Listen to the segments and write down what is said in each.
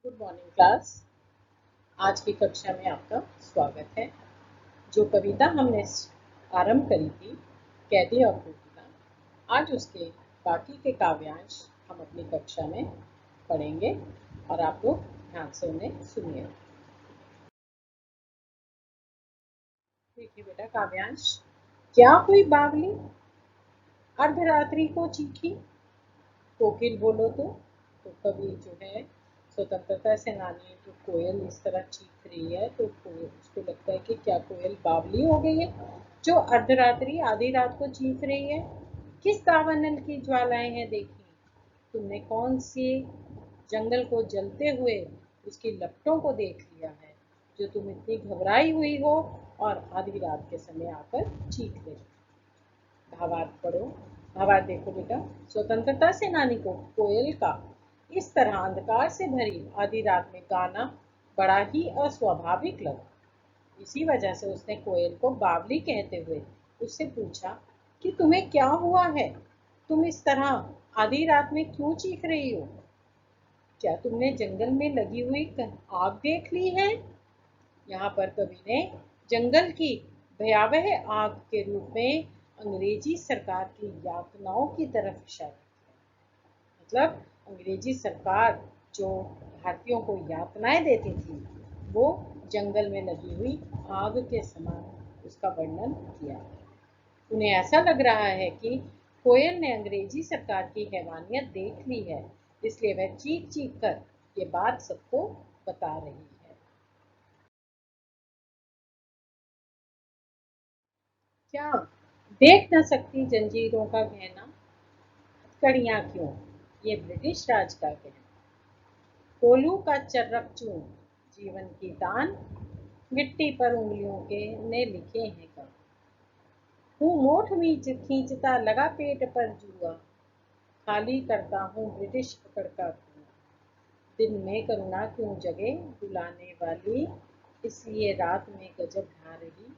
Good morning class. आज की कक्षा में आपका स्वागत है। जो कविता हमने आरंभ करी थी, कैदी और कोकिला, आज उसके बाकी के काव्यांश हम अपनी कक्षा में पढ़ेंगे और आप लोग ध्यान से उन्हें सुनिए। देखिए बेटा, काव्यांश। क्या हुई बावली, अर्धरात्रि को चीखी। कोकिल बोलो तो कभी जो है स्वतंत्रता सेनानी जो कोयल इस तरह चीख रही है तो उसको लगता है कि क्या कोयल बावली हो गई है जो अर्धरात्रि आधी रात को चीख रही है। किस दावानल की ज्वालाएं हैं देखी, तुमने कौन सी जंगल को जलते हुए उसकी लपटों को देख लिया है जो तुम इतनी घबराई हुई हो और आधी रात के समय आकर चीख रही। भावार्थ पढ़ो। भावार्थ देखो बेटा, स्वतंत्रता सेनानी को कोयल का इस तरह अंधकार से भरी आधी रात में गाना बड़ा ही अस्वाभाविक लगा। इसी वजह से उसने कोयल को बावली कहते हुए उससे पूछा कि तुम्हें क्या हुआ है, तुम इस तरह आधी रात में क्यों चीख रही हो। क्या तुमने जंगल में लगी हुई आग देख ली है। यहाँ पर कवि ने जंगल की भयावह आग के रूप में अंग्रेजी सरकार की यातनाओं की तरफ इशारा किया। मतलब अंग्रेजी सरकार जो भारतीयों को यातनाएं देती थी, वो जंगल में लगी हुई आग के समान उसका वर्णन किया। उन्हें ऐसा लग रहा है कि कोयल ने अंग्रेजी सरकार की हैवानियत देख ली है, इसलिए वह चीख चीख कर ये बात सबको बता रही है। क्या देख न सकती जंजीरों का गहना, कड़ियां क्यों, ये ब्रिटिश राज का कहना। कोलू का चर्रक चून, जीवन की तान, मिट्टी पर उंगलियों के ने लिखे हैं कब। हूँ मोठ मीच खींचता लगा पेट पर जुआ, खाली करता हूँ ब्रिटिश पकड़ का कुआं। दिन में करुणा क्यों जगे बुलाने वाली, इसलिए रात में गजब ढा रही।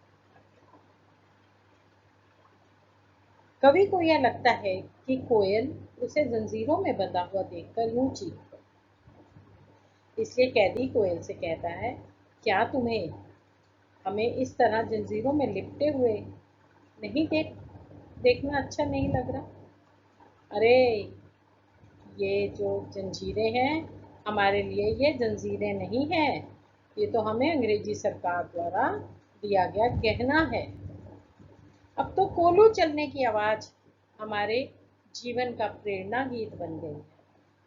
कवि को यह लगता है कि कोयल उसे जंजीरों में बंधा हुआ देखकर यूं चीख पड़ी। इसलिए कैदी कोयल से कहता है, क्या तुम्हें हमें इस तरह जंजीरों में लिपटे हुए नहीं देखना अच्छा नहीं लग रहा। अरे ये जो जंजीरें हैं, हमारे लिए ये जंजीरें नहीं हैं, ये तो हमें अंग्रेजी सरकार द्वारा दिया गया गहना है। अब तो कोलू चलने की आवाज हमारे जीवन का प्रेरणा गीत बन गई है।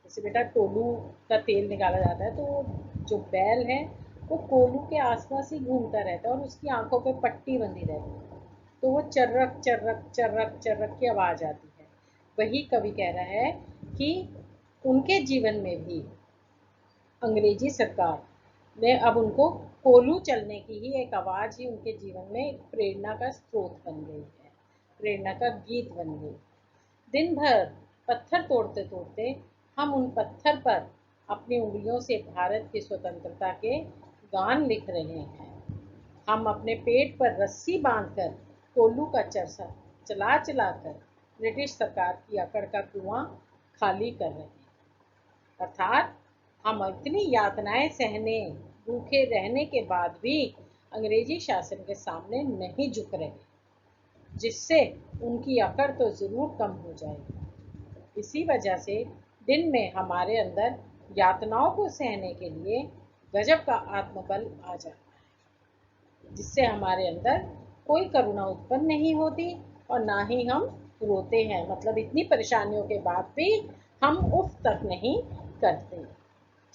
जैसे बेटा कोलू का तेल निकाला जाता है तो जो बैल है वो कोलू के आसपास ही घूमता रहता है और उसकी आंखों पे पट्टी बंधी रहती है, तो वो चर्रक चर्रक चर्रक चर्रक की आवाज आती है। वही कवि कह रहा है कि उनके जीवन में भी अंग्रेजी सरकार ने अब उनको कोलू चलने की ही एक आवाज ही उनके जीवन में एक प्रेरणा का स्रोत बन गई है, प्रेरणा का गीत बन गई। दिन भर पत्थर तोड़ते तोड़ते हम उन पत्थर पर अपनी उंगलियों से भारत की स्वतंत्रता के गान लिख रहे हैं। हम अपने पेट पर रस्सी बांधकर कोल्लू का चरसा चला चला कर ब्रिटिश सरकार की अकड़ का कुआं खाली कर रहे हैं। अर्थात हम इतनी यातनाएं सहने, भूखे रहने के बाद भी अंग्रेजी शासन के सामने नहीं झुक रहे, जिससे उनकी अकड़ तो जरूर कम हो जाएगी। इसी वजह से दिन में हमारे अंदर यातनाओं को सहने के लिए गजब का आत्मबल आ जाता है, जिससे हमारे अंदर कोई करुणा उत्पन्न नहीं होती और ना ही हम रोते हैं। मतलब इतनी परेशानियों के बाद भी हम उफ तक नहीं करते।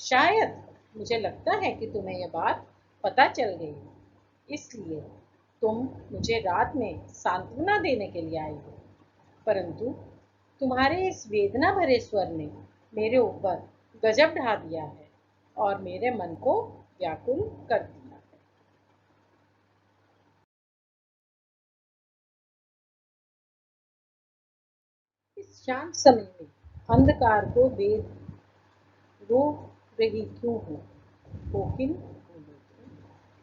शायद मुझे लगता है कि तुम्हें यह बात पता चल गई, इसलिए तुम मुझे रात में सांत्वना देने के लिए आई हो, परंतु तुम्हारे इस वेदना भरे स्वर ने मेरे ऊपर गजब ढा दिया है और मेरे मन को व्याकुल कर दिया है। इस शांत समय में अंधकार को वेद रो रही क्यों हो, कोकिल बोलो।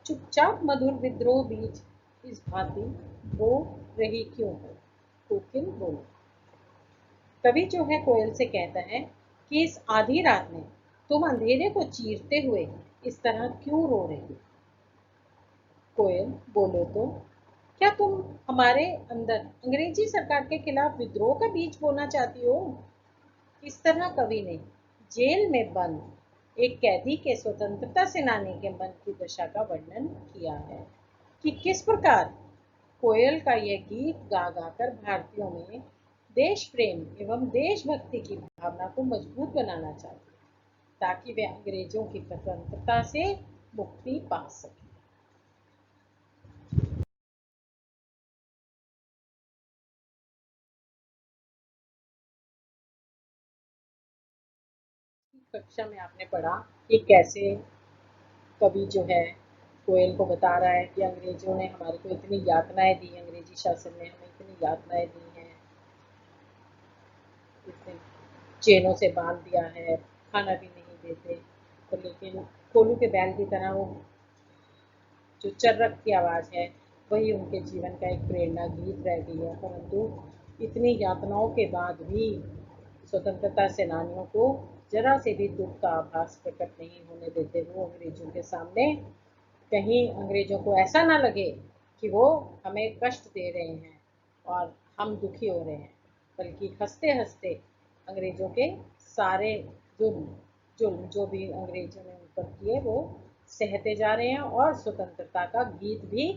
चुपचाप मधुर विद्रोह बीच इस भांति रो रही क्यों हो, कोकिल बोलो। कवि जो है कोयल से कहता है कि इस आधी रात में तुम अंधेरे को चीरते हुए इस तरह क्यों रो रही हो? कोयल, बोलो तो, क्या तुम हमारे अंदर अंग्रेजी सरकार के खिलाफ विद्रोह का बीज बोना चाहती हो? इस तरह कवि ने जेल में बंद एक कैदी के स्वतंत्रता सेनानी के मन की दशा का वर्णन किया है कि किस प्रकार कोयल का यह गीत गा गाकर भारतीयों में देश प्रेम एवं देशभक्ति की भावना को मजबूत बनाना चाहती है, ताकि वे अंग्रेजों की स्वतंत्रता से मुक्ति पा सके। कक्षा में आपने पढ़ा कि कैसे कवि जो है कोयल को बता रहा है कि अंग्रेजों ने हमारे को इतनी यातनाएं दी, अंग्रेजी शासन ने हमें इतनी यातनाएं दी हैं, इतने चेनों से बांध दिया है, खाना भी नहीं देते, तो लेकिन कोलू के बैल की तरह वो जो चर्रक की आवाज़ है वही उनके जीवन का एक प्रेरणा गीत रह गई है। परंतु इतनी यातनाओं के बाद भी स्वतंत्रता सेनानियों को जरा से भी दुख का आभास प्रकट नहीं होने देते वो अंग्रेजों के सामने। कहीं अंग्रेजों को ऐसा ना लगे कि वो हमें कष्ट दे रहे हैं और हम दुखी हो रहे हैं, बल्कि हंसते हंसते अंग्रेजों के सारे जुल्म जुल्म जो भी अंग्रेजों ने उन पर किए वो सहते जा रहे हैं और स्वतंत्रता का गीत भी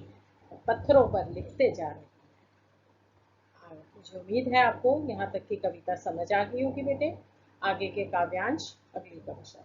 पत्थरों पर लिखते जा रहे हैं। मुझे उम्मीद है आपको यहाँ तक की कविता समझ आ गई होगी बेटे। आगे के काव्यांश अगली कक्षा।